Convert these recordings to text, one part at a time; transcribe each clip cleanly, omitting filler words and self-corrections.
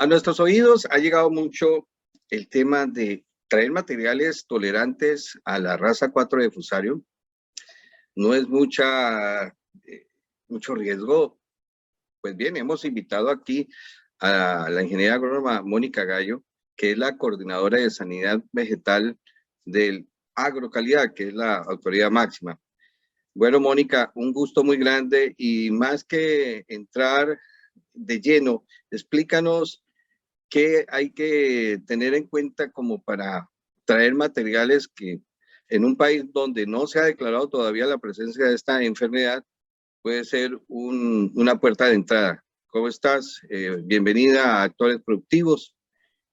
nuestros oídos ha llegado mucho el tema de traer materiales tolerantes a la raza 4 de Fusarium. No es mucho riesgo. Pues bien, hemos invitado aquí a la ingeniera agrónoma Mónica Gallo, que es la coordinadora de sanidad vegetal del Agrocalidad, que es la autoridad máxima. Bueno, Mónica, un gusto muy grande y más que entrar de lleno, explícanos qué hay que tener en cuenta como para traer materiales que en un país donde no se ha declarado todavía la presencia de esta enfermedad puede ser una puerta de entrada. ¿Cómo estás? Bienvenida a Actores Productivos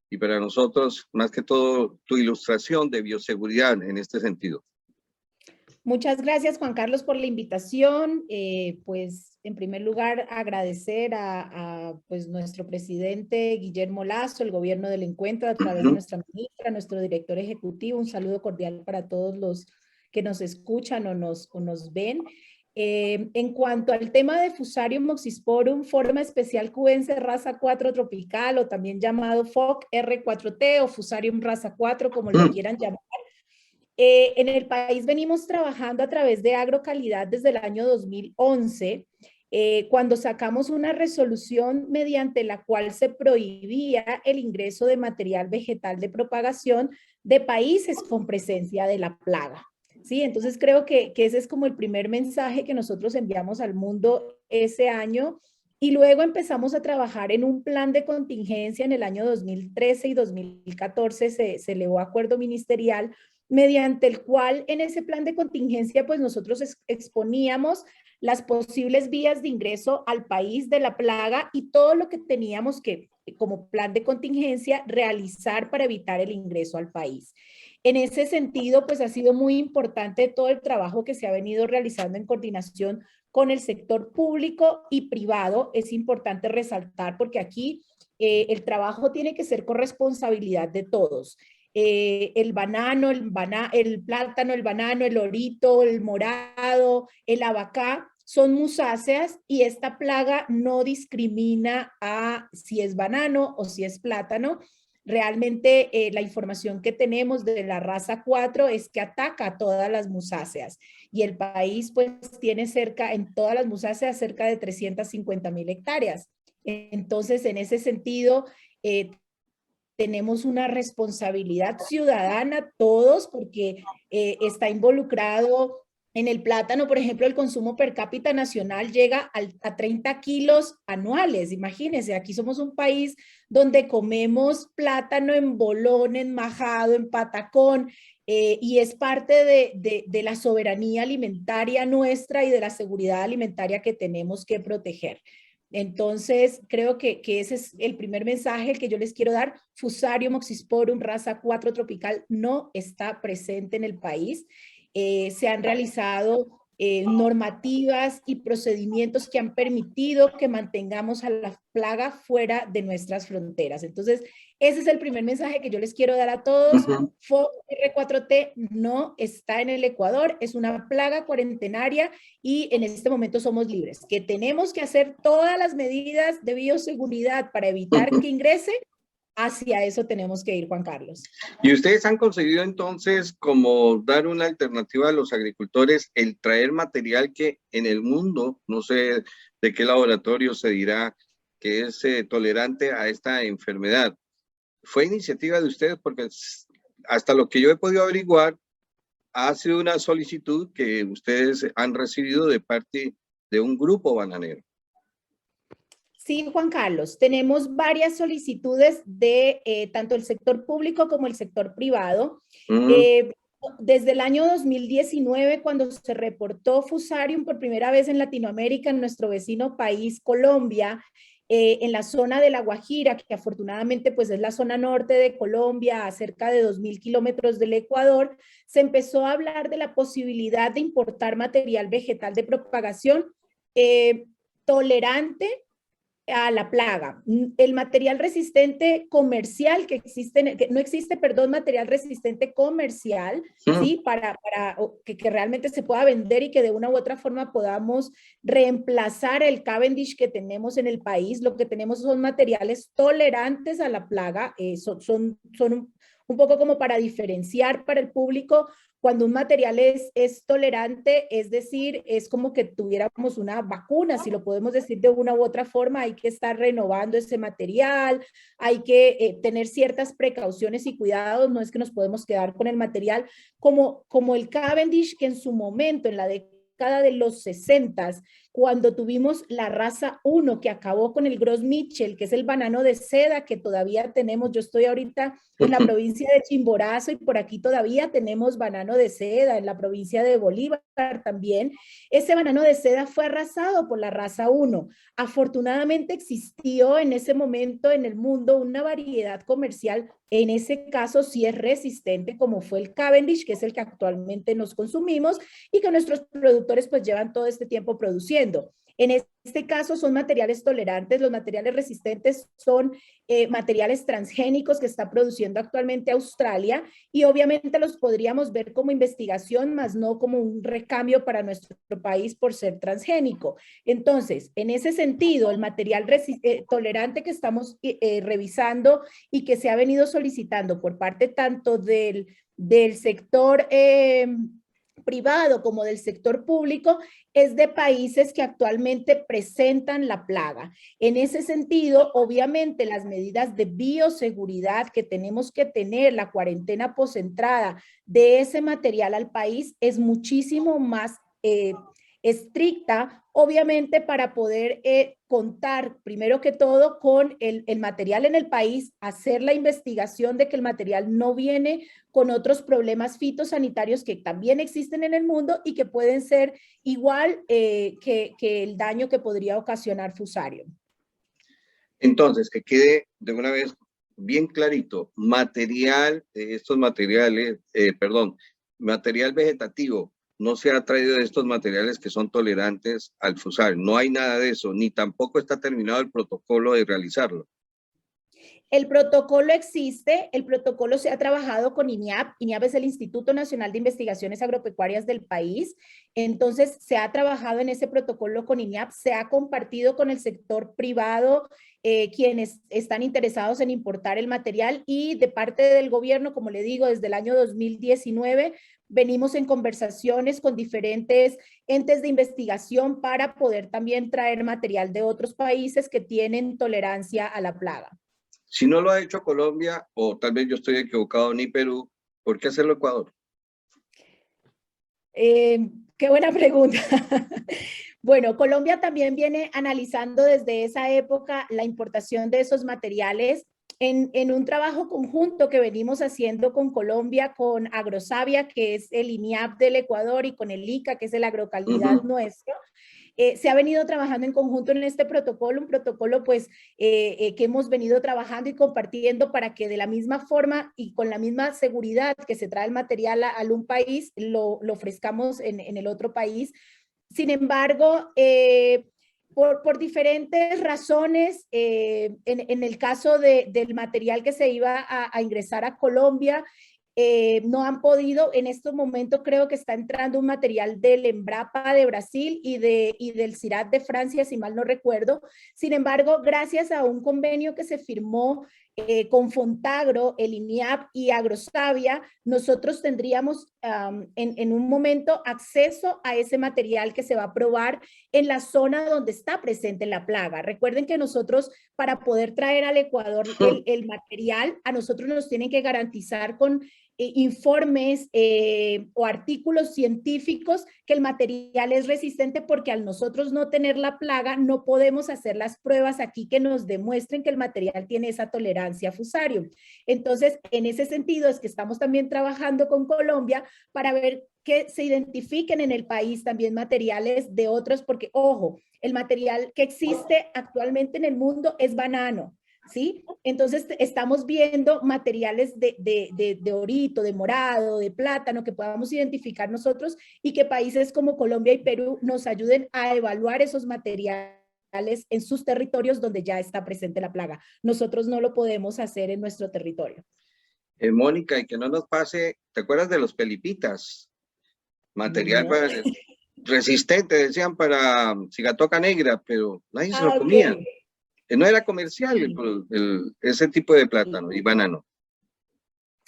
y para nosotros, más que todo, tu ilustración de bioseguridad en este sentido. Muchas gracias, Juan Carlos, por la invitación. Pues, en primer lugar, agradecer pues, nuestro presidente Guillermo Lasso, el gobierno del encuentro, a través de nuestra ministra, nuestro director ejecutivo. Un saludo cordial para todos los que nos escuchan o nos ven. En cuanto al tema de Fusarium moxisporum, forma especial cubense raza 4 tropical, o también llamado FOC R4T o Fusarium raza 4, como lo quieran llamar. En el país venimos trabajando a través de Agrocalidad desde el año 2011, cuando sacamos una resolución mediante la cual se prohibía el ingreso de material vegetal de propagación de países con presencia de la plaga. ¿Sí? Entonces creo que ese es como el primer mensaje que nosotros enviamos al mundo ese año, y luego empezamos a trabajar en un plan de contingencia en el año 2013 y 2014, se elevó acuerdo ministerial mediante el cual en ese plan de contingencia pues nosotros exponíamos las posibles vías de ingreso al país de la plaga y todo lo que teníamos que, como plan de contingencia, realizar para evitar el ingreso al país. En ese sentido, pues ha sido muy importante todo el trabajo que se ha venido realizando en coordinación con el sector público y privado. Es importante resaltar porque aquí el trabajo tiene que ser con responsabilidad de todos. El banano, el plátano, el banano, el orito, el morado, el abacá, son musáceas y esta plaga no discrimina a si es banano o si es plátano. Realmente la información que tenemos de la raza 4 es que ataca a todas las musáceas y el país pues tiene en todas las musáceas cerca de 350,000 hectáreas. Entonces, en ese sentido, tenemos una responsabilidad ciudadana todos porque está involucrado en el plátano. Por ejemplo, el consumo per cápita nacional llega a 30 kilos anuales. Imagínense, aquí somos un país donde comemos plátano en bolón, en majado, en patacón, y es parte de la soberanía alimentaria nuestra y de la seguridad alimentaria que tenemos que proteger. Entonces, creo que ese es el primer mensaje que yo les quiero dar. Fusarium moxisporum raza 4 tropical no está presente en el país. Se han realizado normativas y procedimientos que han permitido que mantengamos a la plaga fuera de nuestras fronteras. Entonces, ese es el primer mensaje que yo les quiero dar a todos. FOC R4T no está en el Ecuador, es una plaga cuarentenaria y en este momento somos libres. Que tenemos que hacer todas las medidas de bioseguridad para evitar que ingrese. Hacia eso tenemos que ir, Juan Carlos. Y ustedes han conseguido entonces como dar una alternativa a los agricultores, el traer material que en el mundo, no sé de qué laboratorio se dirá que es tolerante a esta enfermedad. Fue iniciativa de ustedes porque hasta lo que yo he podido averiguar, ha sido una solicitud que ustedes han recibido de parte de un grupo bananero. Sí, Juan Carlos, tenemos varias solicitudes de tanto el sector público como el sector privado. Desde el año 2019, cuando se reportó Fusarium por primera vez en Latinoamérica, en nuestro vecino país, Colombia, en la zona de La Guajira, que afortunadamente pues es la zona norte de Colombia, a cerca de 2,000 kilómetros del Ecuador, se empezó a hablar de la posibilidad de importar material vegetal de propagación tolerante a la plaga. El material resistente comercial que existe, que no existe, perdón, material resistente comercial, ¿sí? Para que realmente se pueda vender y que de una u otra forma podamos reemplazar el Cavendish que tenemos en el país. Lo que tenemos son materiales tolerantes a la plaga, son un poco como para diferenciar para el público. Cuando un material es tolerante, es decir, es como que tuviéramos una vacuna, si lo podemos decir de una u otra forma, hay que estar renovando ese material, hay que tener ciertas precauciones y cuidados, no es que nos podemos quedar con el material como el Cavendish, que en su momento, en la década de los 60, cuando tuvimos la raza 1 que acabó con el Gros Michel, que es el banano de seda que todavía tenemos. Yo estoy ahorita en la provincia de Chimborazo y por aquí todavía tenemos banano de seda, en la provincia de Bolívar también. Ese banano de seda fue arrasado por la raza 1. Afortunadamente existió en ese momento en el mundo una variedad comercial, en ese caso sí es resistente, como fue el Cavendish, que es el que actualmente nos consumimos y que nuestros productores pues llevan todo este tiempo produciendo. En este caso son materiales tolerantes, los materiales resistentes son materiales transgénicos que está produciendo actualmente Australia y obviamente los podríamos ver como investigación, más no como un recambio para nuestro país por ser transgénico. Entonces, en ese sentido, el material tolerante que estamos revisando y que se ha venido solicitando por parte tanto del sector privado como del sector público es de países que actualmente presentan la plaga. En ese sentido, obviamente las medidas de bioseguridad que tenemos que tener, la cuarentena postentrada de ese material al país es muchísimo más estricta, obviamente para poder contar primero que todo con el material en el país, hacer la investigación de que el material no viene con otros problemas fitosanitarios que también existen en el mundo y que pueden ser igual que el daño que podría ocasionar Fusarium. Entonces, que quede de una vez bien clarito, estos materiales, material vegetativo no se ha traído de estos materiales que son tolerantes al fusarium. No hay nada de eso, ni tampoco está terminado el protocolo de realizarlo. El protocolo existe, el protocolo se ha trabajado con INIAP. INIAP es el Instituto Nacional de Investigaciones Agropecuarias del país. Entonces, se ha trabajado en ese protocolo con INIAP, se ha compartido con el sector privado, quienes están interesados en importar el material y de parte del gobierno, como le digo, desde el año 2019, venimos en conversaciones con diferentes entes de investigación para poder también traer material de otros países que tienen tolerancia a la plaga. Si no lo ha hecho Colombia, o tal vez yo estoy equivocado, ni Perú, ¿por qué hacerlo Ecuador? Qué buena pregunta. Bueno, Colombia también viene analizando desde esa época la importación de esos materiales en un trabajo conjunto que venimos haciendo con Colombia, con Agrosavia, que es el INIAP del Ecuador, y con el ICA, que es el Agrocalidad nuestro. Se ha venido trabajando en conjunto en este protocolo, un protocolo pues que hemos venido trabajando y compartiendo para que de la misma forma y con la misma seguridad que se trae el material a un país, lo ofrezcamos en el otro país. Sin embargo, por diferentes razones, en el caso del material que se iba a ingresar a Colombia, no han podido, en estos momentos creo que está entrando un material del Embrapa de Brasil y del CIRAD de Francia, si mal no recuerdo. Sin embargo, gracias a un convenio que se firmó con Fontagro, el INIAP y Agrosavia, nosotros tendríamos en un momento acceso a ese material que se va a probar en la zona donde está presente la plaga. Recuerden que nosotros, para poder traer al Ecuador el material, a nosotros nos tienen que garantizar con informes o artículos científicos que el material es resistente, porque al nosotros no tener la plaga no podemos hacer las pruebas aquí que nos demuestren que el material tiene esa tolerancia a Fusarium. Entonces, en ese sentido es que estamos también trabajando con Colombia para ver que se identifiquen en el país también materiales de otros, porque ojo, el material que existe actualmente en el mundo es banano. ¿Sí? Entonces estamos viendo materiales de orito, de morado, de plátano que podamos identificar nosotros y que países como Colombia y Perú nos ayuden a evaluar esos materiales en sus territorios donde ya está presente la plaga. Nosotros no lo podemos hacer en nuestro territorio. Mónica, y que no nos pase, ¿te acuerdas de los pelipitas? Material No. resistente, decían, para cigatoca negra, pero nadie se lo Ok. comía. No era comercial Sí. ese tipo de plátano y banano.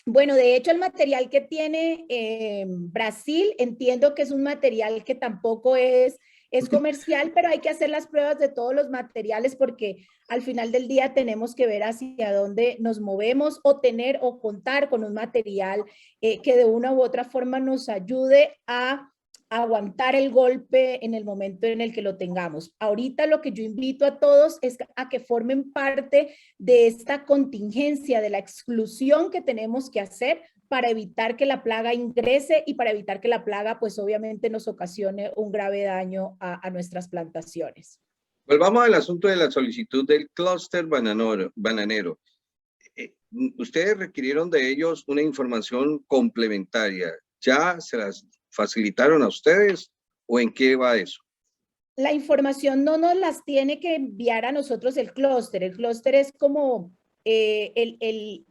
Bueno, de hecho, el material que tiene Brasil, entiendo que es un material que tampoco es comercial, pero hay que hacer las pruebas de todos los materiales porque al final del día tenemos que ver hacia dónde nos movemos o tener o contar con un material que de una u otra forma nos ayude a aguantar el golpe en el momento en el que lo tengamos. Ahorita lo que yo invito a todos es a que formen parte de esta contingencia, de la exclusión que tenemos que hacer para evitar que la plaga ingrese y para evitar que la plaga, pues obviamente nos ocasione un grave daño a nuestras plantaciones. Volvamos al asunto de la solicitud del clúster bananero. Ustedes requirieron de ellos una información complementaria. ¿Ya se las facilitaron a ustedes o en qué va eso? La información no nos las tiene que enviar a nosotros el clúster. El clúster es como el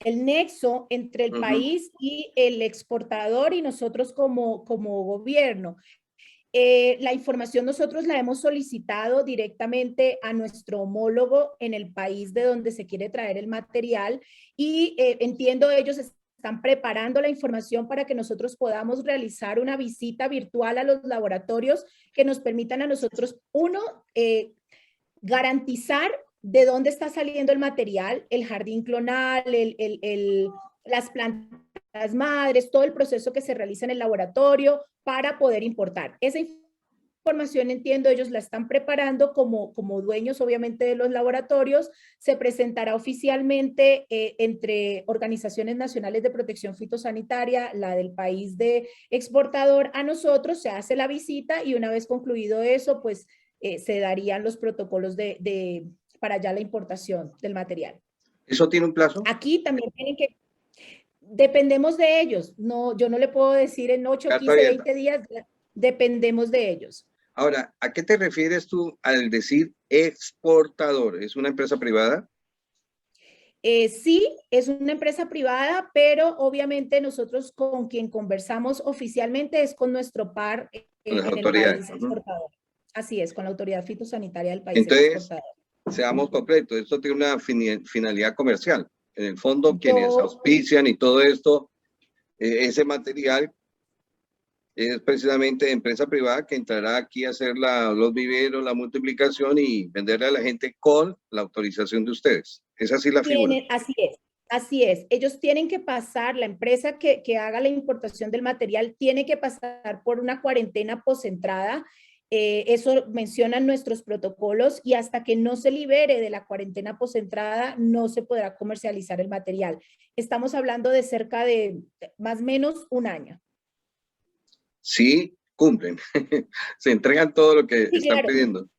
nexo entre el país y el exportador y nosotros como gobierno. La información nosotros la hemos solicitado directamente a nuestro homólogo en el país de donde se quiere traer el material y entiendo ellos están preparando la información para que nosotros podamos realizar una visita virtual a los laboratorios que nos permitan a nosotros, uno, garantizar de dónde está saliendo el material, el jardín clonal, las plantas madres, todo el proceso que se realiza en el laboratorio para poder importar. Esa información, entiendo, ellos la están preparando como dueños, obviamente, de los laboratorios. Se presentará oficialmente entre organizaciones nacionales de protección fitosanitaria, la del país de exportador, a nosotros, se hace la visita y una vez concluido eso, pues se darían los protocolos para ya la importación del material. ¿Eso tiene un plazo? Aquí también tienen que, dependemos de ellos, no, yo no le puedo decir en 8, 15, 20 días, dependemos de ellos. Ahora, ¿a qué te refieres tú al decir exportador? ¿Es una empresa privada? Sí, es una empresa privada, pero obviamente nosotros con quien conversamos oficialmente es con nuestro par Con las en el autoridades. país exportador. Así es, con la autoridad fitosanitaria del país exportador. Entonces, seamos completos, esto tiene una finalidad comercial. En el fondo, quienes auspician y todo esto, ese material es precisamente de empresa privada que entrará aquí a hacer los viveros, la multiplicación y venderle a la gente con la autorización de ustedes. ¿Es así la figura? Así es. Así es, ellos tienen que pasar, la empresa que haga la importación del material tiene que pasar por una cuarentena posentrada. Eso mencionan nuestros protocolos y hasta que no se libere de la cuarentena posentrada no se podrá comercializar el material. Estamos hablando de cerca de más o menos un año. Sí, cumplen. Se entregan todo lo que están pidiendo.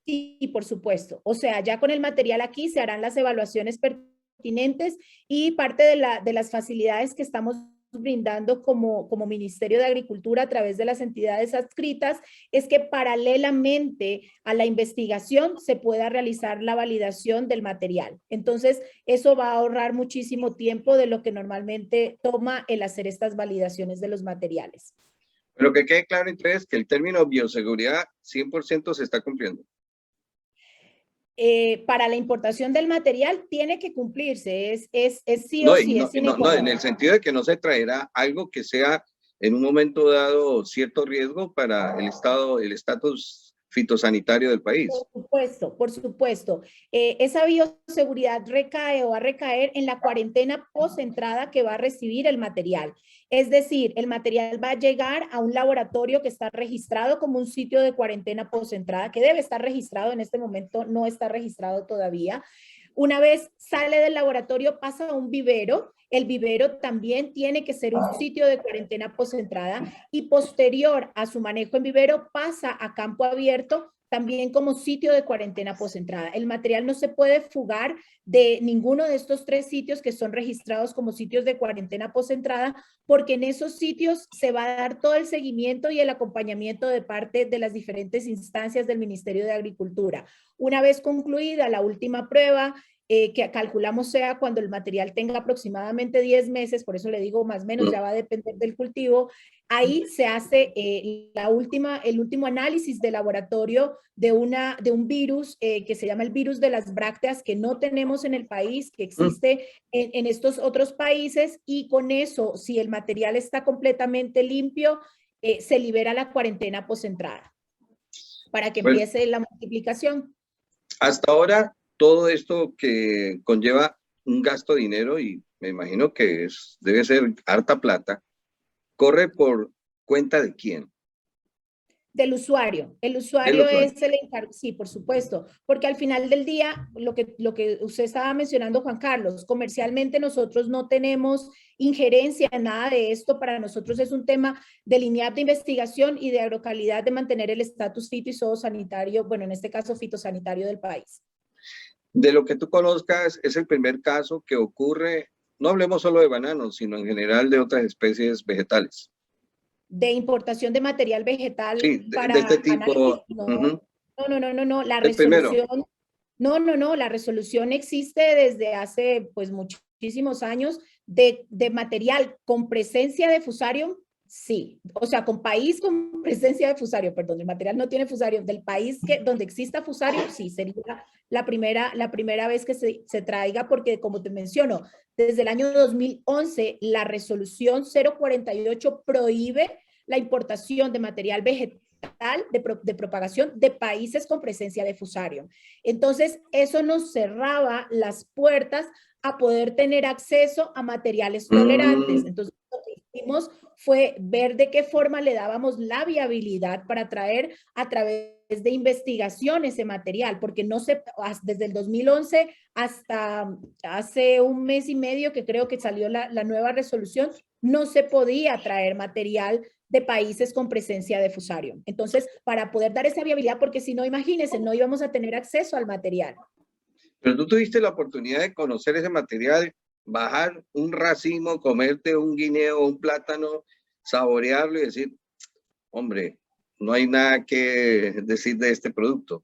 Sí, por supuesto. O sea, ya con el material aquí se harán las evaluaciones pertinentes y parte de las facilidades que estamos brindando como Ministerio de Agricultura a través de las entidades adscritas es que paralelamente a la investigación se pueda realizar la validación del material. Entonces, eso va a ahorrar muchísimo tiempo de lo que normalmente toma el hacer estas validaciones de los materiales. Pero que quede claro entonces que el término bioseguridad 100% se está cumpliendo. Para la importación del material tiene que cumplirse, es sí o sí, es no, en el sentido de que no se traerá algo que sea en un momento dado cierto riesgo para el estatus fitosanitario del país. Por supuesto, por supuesto. Esa bioseguridad recae o va a recaer en la cuarentena post-entrada que va a recibir el material. Es decir, el material va a llegar a un laboratorio que está registrado como un sitio de cuarentena post-entrada, que debe estar registrado en este momento, no está registrado todavía. Una vez sale del laboratorio, pasa a un vivero. El vivero también tiene que ser un sitio de cuarentena post-entrada y posterior a su manejo en vivero pasa a campo abierto también como sitio de cuarentena postentrada. El material no se puede fugar de ninguno de estos 3 sitios que son registrados como sitios de cuarentena postentrada, porque en esos sitios se va a dar todo el seguimiento y el acompañamiento de parte de las diferentes instancias del Ministerio de Agricultura. Una vez concluida la última prueba, que calculamos sea cuando el material tenga aproximadamente 10 meses, por eso le digo más o menos, ya va a depender del cultivo, ahí se hace el último análisis de laboratorio de un virus que se llama el virus de las brácteas, que no tenemos en el país, que existe en estos otros países, y con eso, si el material está completamente limpio, se libera la cuarentena postentrada para que empiece la multiplicación. Hasta ahora, todo esto que conlleva un gasto de dinero, y me imagino que debe ser harta plata, ¿corre por cuenta de quién? Del usuario. El usuario es el encargado, sí, por supuesto, porque al final del día, lo que usted estaba mencionando, Juan Carlos, comercialmente nosotros no tenemos injerencia en nada de esto. Para nosotros es un tema del INIAP de investigación y de agrocalidad, de mantener el estatus fito y zoosanitario, bueno, en este caso fitosanitario del país. De lo que tú conozcas, es el primer caso que ocurre, no hablemos solo de bananos, sino en general de otras especies vegetales. De importación de material vegetal, sí, para de este tipo. análisis, no, la El primero. resolución, no, la resolución existe desde hace pues muchísimos años de material con presencia de fusarium, sí, o sea, con país con presencia de fusarium, perdón, el material no tiene fusarium, del país donde exista fusarium, sí, sería la primera vez que se traiga, porque como te menciono, desde el año 2011, la resolución 048 prohíbe la importación de material vegetal de propagación de países con presencia de fusarium. Entonces, eso nos cerraba las puertas a poder tener acceso a materiales tolerantes. Entonces, lo que hicimos fue ver de qué forma le dábamos la viabilidad para traer a través de investigación ese material, porque no se, desde el 2011 hasta hace un mes y medio que creo que salió la nueva resolución, no se podía traer material de países con presencia de fusarium. Entonces, para poder dar esa viabilidad, porque si no, imagínense, no íbamos a tener acceso al material. Pero tú tuviste la oportunidad de conocer ese material, bajar un racimo, comerte un guineo, un plátano, saborearlo y decir, hombre, no hay nada que decir de este producto.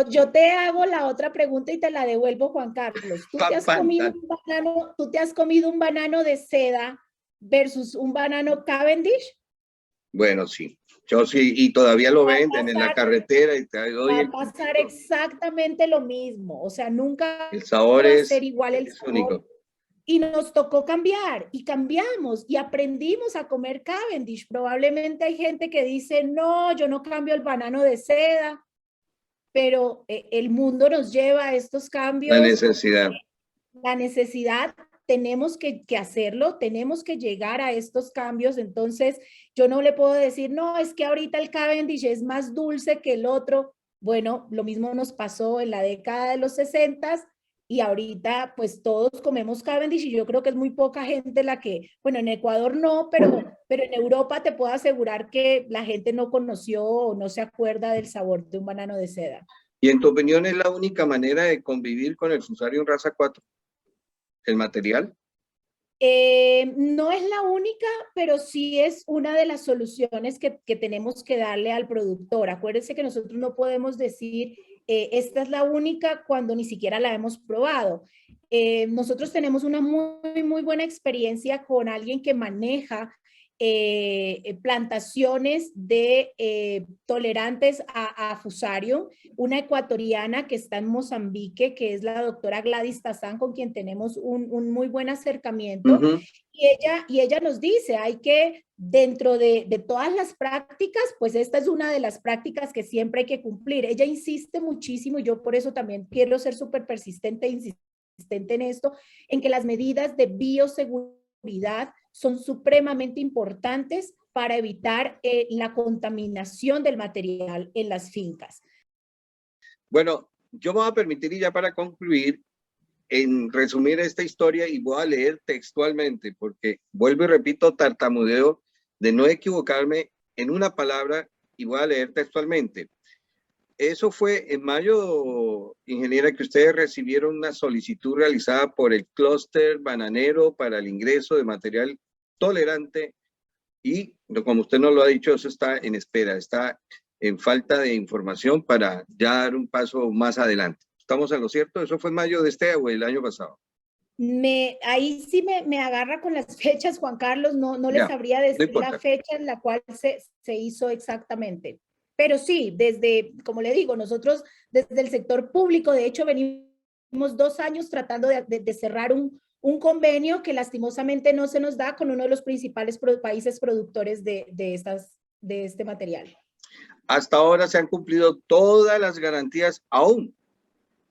Yo te hago la otra pregunta y te la devuelvo, Juan Carlos. ¿Tú te has comido un banano de seda versus un banano Cavendish? Bueno, sí. Yo sí, y todavía lo venden en la carretera y te va a pasar exactamente lo mismo. O sea, nunca el sabor va a ser igual el es sabor. único. Y nos tocó cambiar, y cambiamos, y aprendimos a comer Cavendish. Probablemente hay gente que dice, no, yo no cambio el banano de seda, pero el mundo nos lleva a estos cambios. La necesidad, tenemos que hacerlo, tenemos que llegar a estos cambios. Entonces, yo no le puedo decir, no, es que ahorita el Cavendish es más dulce que el otro. Bueno, lo mismo nos pasó en la década de los 60 y ahorita pues todos comemos Cavendish, y yo creo que es muy poca gente la que, bueno, en Ecuador no, pero en Europa te puedo asegurar que la gente no conoció o no se acuerda del sabor de un banano de seda. ¿Y en tu opinión es la única manera de convivir con el Fusarium raza 4? ¿El material? No es la única, pero sí es una de las soluciones que tenemos que darle al productor. Acuérdense que nosotros no podemos decir, esta es la única, cuando ni siquiera la hemos probado. Nosotros tenemos una muy buena experiencia con alguien que maneja plantaciones de tolerantes a fusarium, una ecuatoriana que está en Mozambique, que es la doctora Gladys Tazán, con quien tenemos un muy buen acercamiento. Y ella nos dice, hay que, dentro de todas las prácticas, pues esta es una de las prácticas que siempre hay que cumplir. Ella insiste muchísimo, y yo por eso también quiero ser súper persistente e insistente en esto, en que las medidas de bioseguridad son supremamente importantes para evitar la contaminación del material en las fincas. Bueno, yo me voy a permitir, y ya para concluir, en resumir esta historia, y voy a leer textualmente, porque vuelvo y repito, tartamudeo de no equivocarme en una palabra, y voy a leer textualmente. eso fue en mayo, ingeniera, que ustedes recibieron una solicitud realizada por el clúster bananero para el ingreso de material tolerante y, como usted nos lo ha dicho, eso está en espera, está en falta de información para ya dar un paso más adelante. ¿Estamos en lo cierto? ¿Eso fue en mayo de este o el año pasado? Ahí sí me agarra con las fechas, Juan Carlos, no les Ya, sabría no decir la importa. fecha en la cual se hizo exactamente. Pero sí, desde, como le digo, nosotros desde el sector público, de hecho, venimos 2 años tratando de cerrar un convenio que lastimosamente no se nos da con uno de los principales países productores de este material. Hasta ahora se han cumplido todas las garantías aún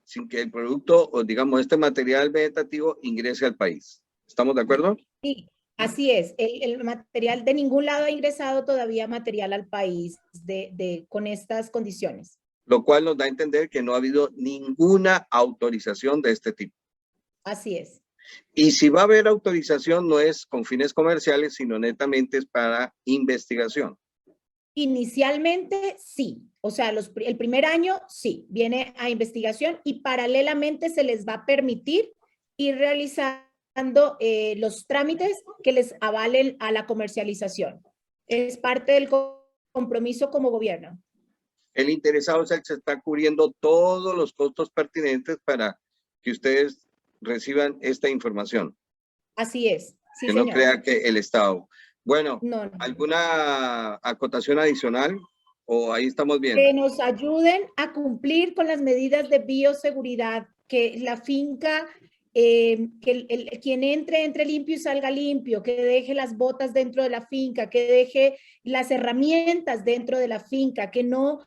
sin que el producto o digamos este material vegetativo ingrese al país. ¿Estamos de acuerdo? Sí, así es. El material de ningún lado ha ingresado todavía material al país con estas condiciones. Lo cual nos da a entender que no ha habido ninguna autorización de este tipo. Así es. Y si va a haber autorización, no es con fines comerciales, sino netamente es para investigación. Inicialmente sí, o sea, el primer año sí, viene a investigación y paralelamente se les va a permitir ir realizando los trámites que les avalen a la comercialización. Es parte del compromiso como gobierno. El interesado es el que se está cubriendo todos los costos pertinentes para que ustedes reciban esta información. Así es. Sí, Que no señor. crea que el Estado. Bueno, no. ¿alguna acotación adicional? ¿O ahí estamos bien? Que nos ayuden a cumplir con las medidas de bioseguridad, que la finca, quien entre limpio y salga limpio, que deje las botas dentro de la finca, que deje las herramientas dentro de la finca, que no,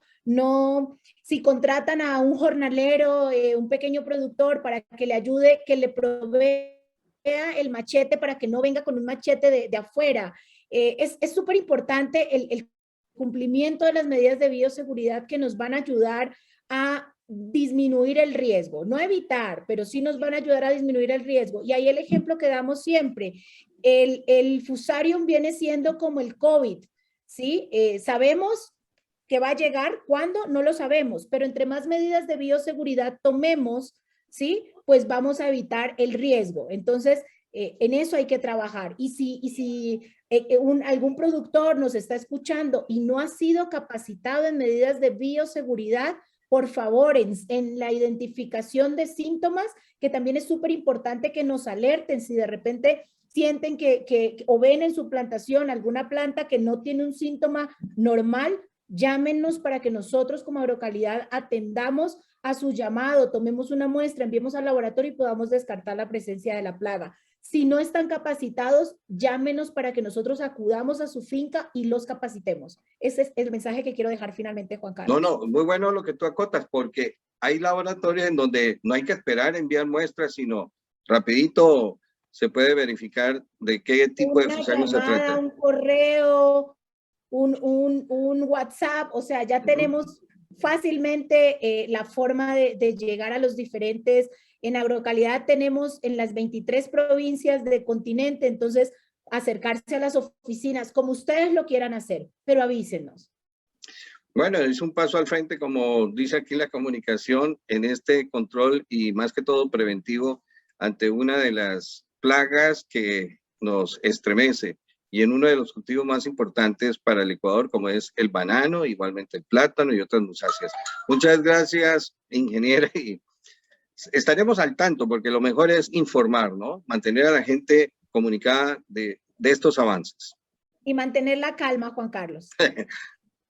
si contratan a un jornalero, un pequeño productor para que le ayude, que le provea el machete para que no venga con un machete de afuera. Es súper importante el cumplimiento de las medidas de bioseguridad que nos van a ayudar a disminuir el riesgo, no evitar, pero sí nos van a ayudar a disminuir el riesgo. Y ahí el ejemplo que damos siempre, el fusarium viene siendo como el COVID, ¿sí? Sabemos que va a llegar, ¿cuándo? No lo sabemos, pero entre más medidas de bioseguridad tomemos, ¿sí? Pues vamos a evitar el riesgo. Entonces, en eso hay que trabajar. Y si algún productor nos está escuchando y no ha sido capacitado en medidas de bioseguridad, por favor, en la identificación de síntomas, que también es súper importante que nos alerten si de repente sienten o ven en su plantación alguna planta que no tiene un síntoma normal, llámenos para que nosotros como Agrocalidad atendamos a su llamado, tomemos una muestra, enviemos al laboratorio y podamos descartar la presencia de la plaga. Si no están capacitados, llámenos para que nosotros acudamos a su finca y los capacitemos. Ese es el mensaje que quiero dejar finalmente, Juan Carlos. No, muy bueno lo que tú acotas, porque hay laboratorios en donde no hay que esperar enviar muestras, sino rapidito se puede verificar de qué tipo de fusarium se trata. Un correo, un WhatsApp, o sea, ya tenemos fácilmente la forma de llegar a los diferentes. En Agrocalidad tenemos en las 23 provincias del continente, entonces acercarse a las oficinas como ustedes lo quieran hacer, pero avísenos. Bueno, es un paso al frente, como dice aquí la comunicación, en este control y más que todo preventivo ante una de las plagas que nos estremece y en uno de los cultivos más importantes para el Ecuador, como es el banano, igualmente el plátano y otras musáceas. Muchas gracias, ingeniera, y estaremos al tanto porque lo mejor es informar, ¿no? Mantener a la gente comunicada de estos avances. Y mantener la calma, Juan Carlos.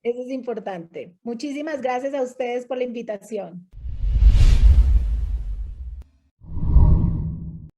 Eso es importante. Muchísimas gracias a ustedes por la invitación.